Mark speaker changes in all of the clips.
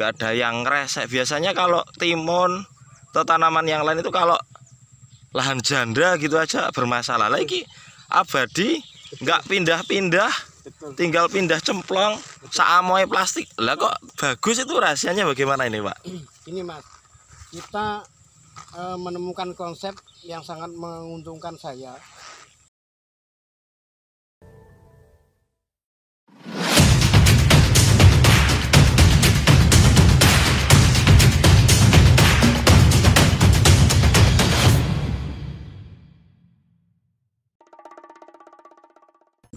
Speaker 1: nggak ada yang resek. Biasanya kalau timun atau tanaman yang lain itu kalau lahan janda gitu aja bermasalah. Lagi abadi, nggak pindah-pindah, tinggal pindah cemplong, saamoy plastik. Lah kok bagus, itu rahasianya bagaimana ini Pak?
Speaker 2: Ini Mas, kita menemukan konsep yang sangat menguntungkan saya.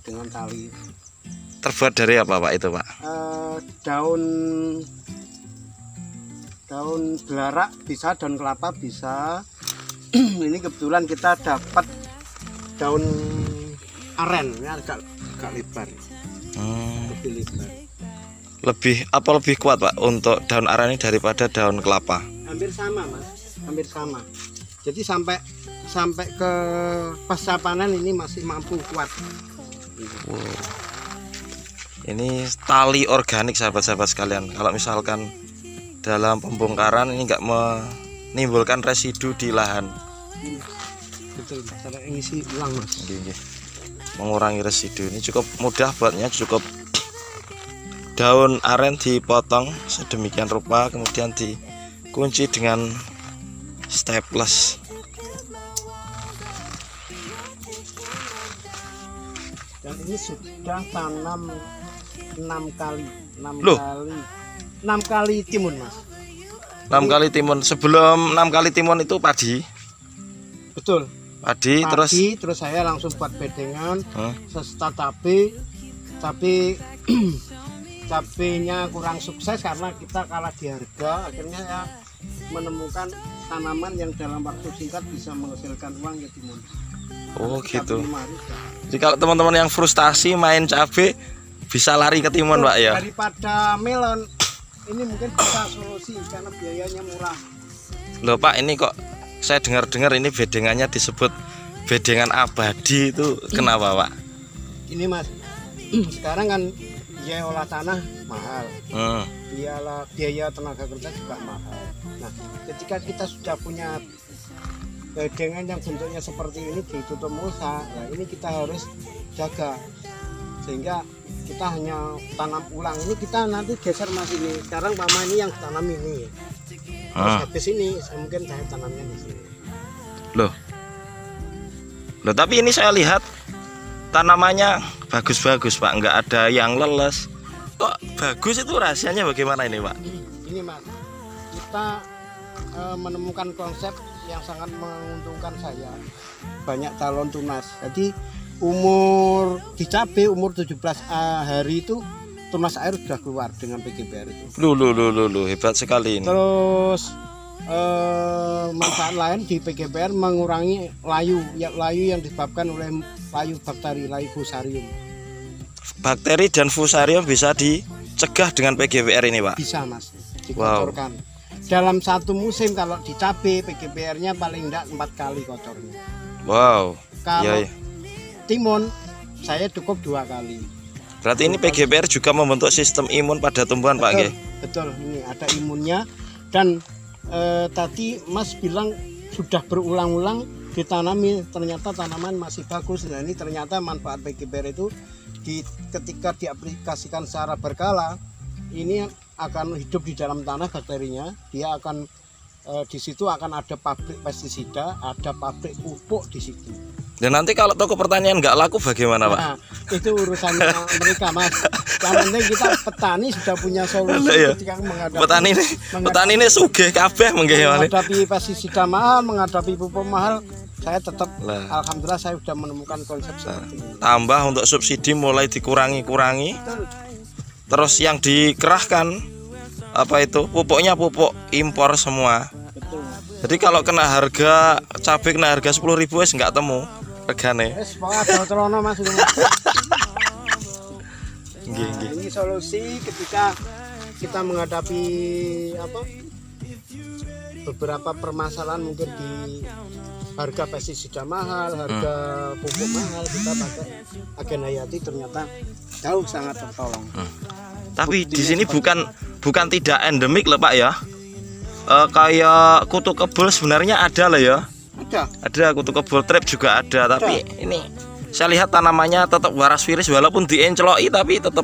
Speaker 2: Dengan tali.
Speaker 1: Terbuat dari apa Pak itu Pak?
Speaker 2: Daun belarak bisa, daun kelapa bisa. Ini kebetulan kita dapat daun aren, ini agak lebar. Lebih lebar.
Speaker 1: Lebih kuat Pak untuk daun aren ini daripada daun kelapa?
Speaker 2: Hampir sama Mas, hampir sama. Jadi sampai ke pasca panen ini masih mampu kuat.
Speaker 1: Wow. Ini tali organik sahabat-sahabat sekalian. Kalau misalkan dalam pembongkaran ini nggak menimbulkan residu di lahan.
Speaker 2: Betul, cara ngisi ulang Mas.
Speaker 1: Mengurangi residu. Ini cukup mudah buatnya, cukup daun aren dipotong sedemikian rupa, kemudian dikunci dengan staples.
Speaker 2: Dan ini sudah tanam 6 kali timun Mas.
Speaker 1: 6 kali timun. Sebelum 6 kali timun itu padi.
Speaker 2: Betul.
Speaker 1: Padi
Speaker 2: terus saya langsung buat bedengan, serta cabai. Tapi cabainya kurang sukses karena kita kalah di harga. Akhirnya ya menemukan tanaman yang dalam waktu singkat bisa menghasilkan uang, ya timun.
Speaker 1: Oh gitu. Jadi kalau teman-teman yang frustasi main cabai bisa lari ke timun Pak ya.
Speaker 2: Daripada melon ini mungkin bisa solusi karena biayanya murah.
Speaker 1: Loh Pak, ini kok saya dengar-dengar ini bedengannya disebut bedengan abadi, itu kenapa Pak?
Speaker 2: Ini Mas, sekarang kan biaya olah tanah mahal, biaya tenaga kerja juga mahal. Nah, ketika kita sudah punya bedengan yang bentuknya seperti ini ditutup mulsa, nah ini kita harus jaga sehingga kita hanya tanam ulang. Ini kita nanti geser Mas, ini sekarang mama ini yang tanam ini, terus habis ini mungkin saya tanamnya di sini.
Speaker 1: Loh tapi ini saya lihat tanamannya bagus-bagus Pak, nggak ada yang leles. Kok bagus, itu rahasianya bagaimana ini Pak?
Speaker 2: Ini Mas, kita menemukan konsep yang sangat menguntungkan saya. Banyak calon tunas. Jadi umur di cabai umur 17 hari itu tunas air sudah keluar dengan PGBR itu.
Speaker 1: Loh, hebat sekali ini.
Speaker 2: Terus manfaat lain di PGBR mengurangi layu yang disebabkan oleh layu bakteri, layu fusarium.
Speaker 1: Bakteri dan fusarium bisa dicegah dengan PGBR ini Pak?
Speaker 2: Bisa Mas, dikotorkan. Wow. Dalam satu musim kalau di cabai PGBR-nya paling enggak 4 kali kotornya.
Speaker 1: Wow.
Speaker 2: Kalau timun saya cukup 2 kali.
Speaker 1: Berarti ini PGBR juga membentuk sistem imun pada tumbuhan Pak Nggih?
Speaker 2: Betul, ini ada imunnya. Dan tadi Mas bilang sudah berulang-ulang ditanami, ternyata tanaman masih bagus. Nah ini ternyata manfaat PGBR itu ketika diaplikasikan secara berkala, ini akan hidup di dalam tanah bakterinya. Dia akan di situ akan ada pabrik pestisida, ada pabrik pupuk di situ.
Speaker 1: Dan nanti kalau toko pertanian nggak laku bagaimana Pak?
Speaker 2: Nah, itu urusannya mereka Mas. Yang penting kita petani sudah punya solusi ketika menghadapi
Speaker 1: petani ini sugih kabeh
Speaker 2: menghadapi pestisida mahal, menghadapi pupuk mahal. Saya tetap alhamdulillah saya sudah menemukan konsep seperti ini.
Speaker 1: Tambah untuk subsidi mulai dikurangi. Terus yang dikerahkan apa itu pupuknya pupuk impor semua.
Speaker 2: Betul.
Speaker 1: Jadi kalau kena harga cabai, kena harga 10.000 wis nggak temu regane.
Speaker 2: Wis pokoke celono Mas. Ini solusi ketika kita menghadapi beberapa permasalahan, mungkin di harga pestisida mahal, harga pupuk mahal, kita pakai Agen Hayati ternyata jauh sangat tertolong.
Speaker 1: Tapi di sini bukan tidak endemik loh Pak ya. Kayak kutu kebul sebenarnya ada lah ya. Ada kutu kebul trap juga ada, tapi ini saya lihat tanamannya tetap waras wiris walaupun dienceloki tapi tetap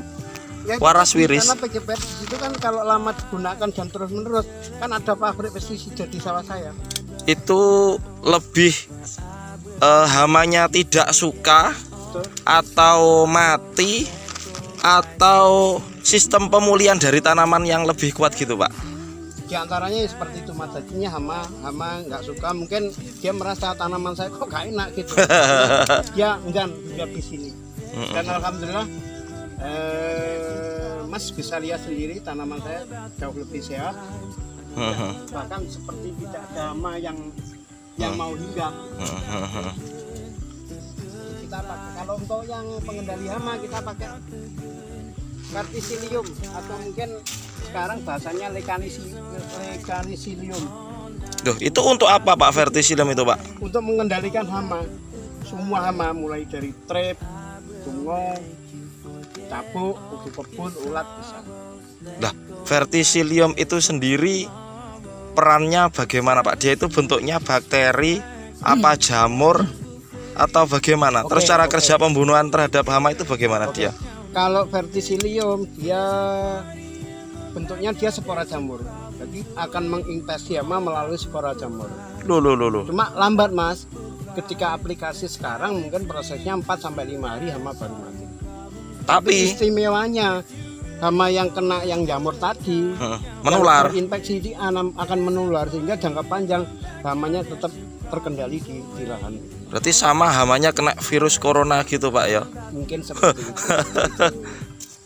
Speaker 2: ya,
Speaker 1: waras wiris.
Speaker 2: Karena PGPR itu kan kalau lama digunakan dan terus menerus kan ada pabrik pestisida di sawah saya.
Speaker 1: Itu lebih hamanya tidak suka atau mati atau sistem pemulihan dari tanaman yang lebih kuat gitu Pak.
Speaker 2: Di antaranya seperti itu Mas, jadinya hama nggak suka, mungkin dia merasa tanaman saya kok gak enak gitu. Dia enggan di sini. Dan alhamdulillah Mas bisa lihat sendiri tanaman saya jauh lebih sehat. Bahkan seperti tidak ada hama yang mau hinggap. Kita pakai, kalau untuk yang pengendali hama kita pakai verticillium atau mungkin sekarang bahasanya lecanicillium.
Speaker 1: Duh, itu untuk apa Pak verticillium itu Pak?
Speaker 2: Untuk mengendalikan hama, semua hama mulai dari trap, bungo, capuk, kutu kebun, ulat bisa.
Speaker 1: Nah, verticillium itu sendiri perannya bagaimana Pak? Dia itu bentuknya bakteri, apa jamur atau bagaimana? Terus cara kerja pembunuhan terhadap hama itu bagaimana dia?
Speaker 2: Kalau verticillium dia bentuknya dia spora jamur, jadi akan menginfeksi hama melalui spora jamur.
Speaker 1: Loh.
Speaker 2: Cuma lambat Mas, ketika aplikasi sekarang mungkin prosesnya 4-5 hari hama baru mati. Tapi istimewanya hama yang kena yang jamur tadi
Speaker 1: menular,
Speaker 2: infeksi di akan menular sehingga jangka panjang hamanya tetap terkendali di lahan.
Speaker 1: Berarti sama hamanya kena virus corona gitu Pak ya?
Speaker 2: Mungkin seperti itu.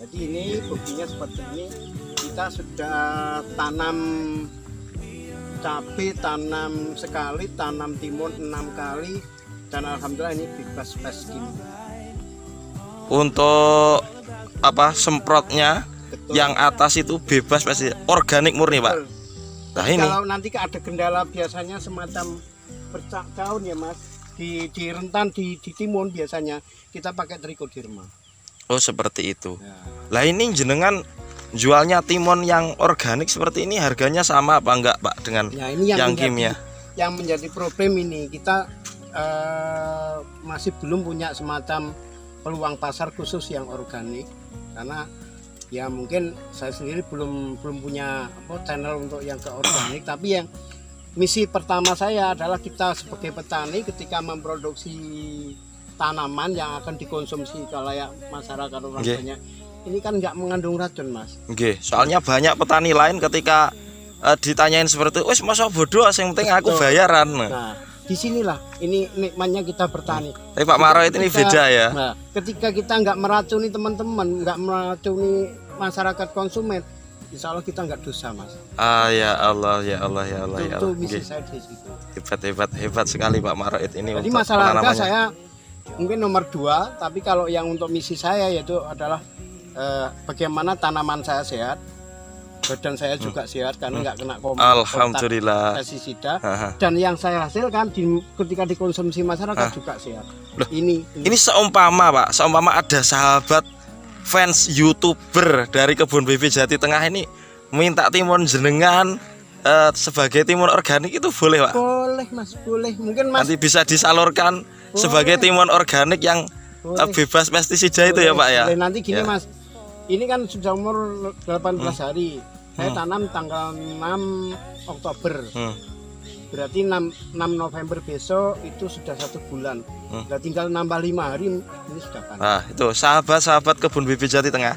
Speaker 2: Jadi ini buktinya seperti ini. Kita sudah tanam cabai, tanam sekali, tanam timun 6 kali, dan alhamdulillah ini bebas pest kimia. Untuk
Speaker 1: apa semprotnya? Betul. Yang atas itu bebas pasti organik murni Pak.
Speaker 2: Betul.
Speaker 1: Nah ini
Speaker 2: kalau nanti ada kendala biasanya semacam bercak daun ya Mas, di rentan di timun biasanya kita pakai trichoderma.
Speaker 1: Oh seperti itu ya. Lah ini jenengan jualnya timun yang organik seperti ini harganya sama apa enggak Pak dengan
Speaker 2: ya, ini yang
Speaker 1: kimia?
Speaker 2: Yang menjadi problem ini kita masih belum punya semacam peluang pasar khusus yang organik, karena ya mungkin saya sendiri belum punya channel untuk yang ke organik. Tapi yang misi pertama saya adalah kita sebagai petani ketika memproduksi tanaman yang akan dikonsumsi kalayak masyarakat orang banyak, ini kan nggak mengandung racun Mas.
Speaker 1: Soalnya banyak petani lain ketika ditanyain seperti itu, wes masa bodoh, yang penting aku bayaran.
Speaker 2: Nah, disinilah ini nikmatnya kita bertani.
Speaker 1: Tapi Pak Maro ini beda ya.
Speaker 2: Nah, ketika kita nggak meracuni teman-teman, nggak meracuni masyarakat konsumen, insya Allah kita nggak dosa Mas.
Speaker 1: Ya Allah, ya Allah, ya Allah, ya Allah.
Speaker 2: Itu misi saya di situ.
Speaker 1: Hebat sekali Pak Maro ini.
Speaker 2: Jadi masalah harga saya mungkin nomor 2, tapi kalau yang untuk misi saya yaitu adalah bagaimana tanaman saya sehat, badan saya juga sehat karena nggak kena
Speaker 1: alhamdulillah
Speaker 2: pestisida, dan yang saya hasilkan ketika dikonsumsi masyarakat juga sehat.
Speaker 1: Loh, ini seumpama Pak, seumpama ada sahabat fans YouTuber dari Kebun BB Jati Tengah ini minta timun jenengan sebagai timun organik, itu boleh Pak?
Speaker 2: Boleh Mas, boleh. Mungkin Mas
Speaker 1: nanti bisa disalurkan sebagai timun organik yang bebas pestisida itu ya Pak ya?
Speaker 2: Nanti gini Mas, ini kan sudah umur 18 hari, saya tanam tanggal 6 Oktober, berarti 6 November besok itu sudah 1 bulan. Nah, tinggal nambah 5 hari ini sudah panen.
Speaker 1: Nah itu sahabat-sahabat Kebun BB Jati Tengah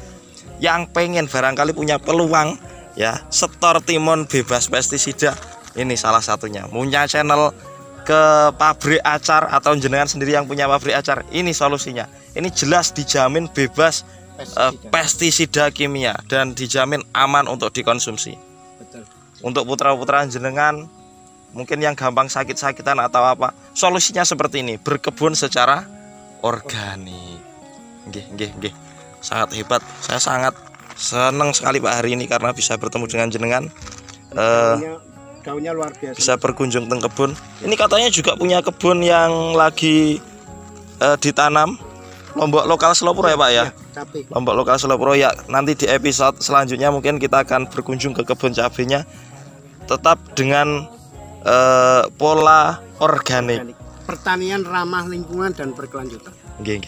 Speaker 1: yang pengen barangkali punya peluang ya setor timun bebas pestisida, ini salah satunya. Punya channel ke pabrik acar atau jenengan sendiri yang punya pabrik acar, ini solusinya. Ini jelas dijamin bebas pestisida kimia dan dijamin aman untuk dikonsumsi.
Speaker 2: Betul.
Speaker 1: Untuk putra-putra jenengan mungkin yang gampang sakit-sakitan atau apa, solusinya seperti ini, berkebun secara organik. Nggih. Sangat hebat. Saya sangat senang sekali Pak hari ini karena bisa bertemu dengan jenengan.
Speaker 2: Daunnya luar biasa.
Speaker 1: Bisa berkunjung ke kebun. Ini katanya juga punya kebun yang lagi ditanam. Lombok Lokal Selopuro ya Pak ya?
Speaker 2: Cabai.
Speaker 1: Lombok Lokal Selopuro ya. Nanti di episode selanjutnya mungkin kita akan berkunjung ke kebun cabenya, tetap dengan pola organik.
Speaker 2: Pertanian ramah lingkungan dan berkelanjutan.
Speaker 1: Nggih.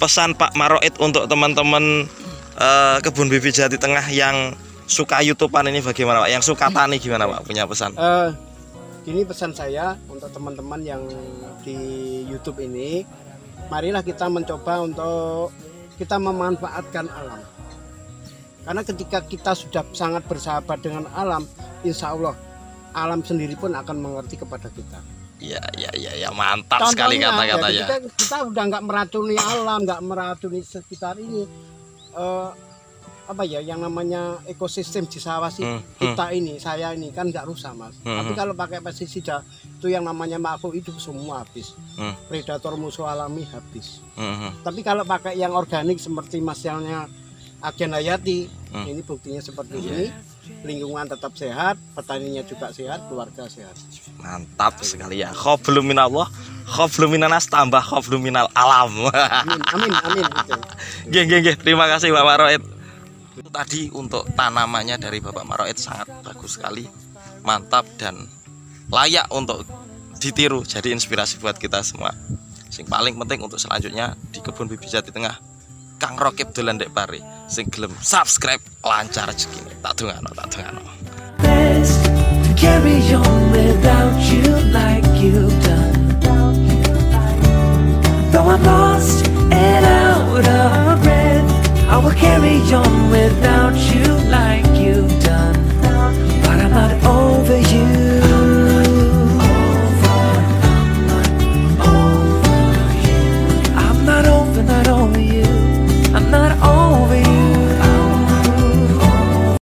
Speaker 1: Pesan Pak Maroid untuk teman-teman kebun bibi Jati Tengah yang suka YouTubean ini bagaimana Pak? Yang suka tani gimana Pak? Punya pesan?
Speaker 2: Gini pesan saya untuk teman-teman yang di YouTube ini, marilah kita mencoba untuk kita memanfaatkan alam. Karena ketika kita sudah sangat bersahabat dengan alam, insya Allah alam sendiri pun akan mengerti kepada kita.
Speaker 1: Ya, mantap sekali kata-katanya.
Speaker 2: Kita udah nggak meracuni alam, nggak meracuni sekitar ini. Apa ya yang namanya ekosistem di sawah sih kita ini, saya ini kan nggak rusak Mas. Tapi kalau pakai pestisida itu yang namanya makhluk hidup semua habis. Predator musuh alami habis. Tapi kalau pakai yang organik seperti masalnya Agen Hayati, ini buktinya seperti ini. Lingkungan tetap sehat, petaninya juga sehat, keluarga sehat.
Speaker 1: Mantap sekali ya. Khoblum minallah, khoblum minanas, tambah khoblum minal alam.
Speaker 2: Amin.
Speaker 1: Nggih. Terima kasih Pak Maroid. Tadi untuk tanamannya dari Bapak Maroid sangat bagus sekali, mantap dan layak untuk ditiru, jadi inspirasi buat kita semua. Sing paling penting untuk selanjutnya di kebun bibi Jati Tengah, Kang Rokib dolan dek pare, sing gelem subscribe lancar rezekine. Tak dongano.
Speaker 3: Carry on without you like you've done. Though I'm lost and out of breath, I will carry on without you.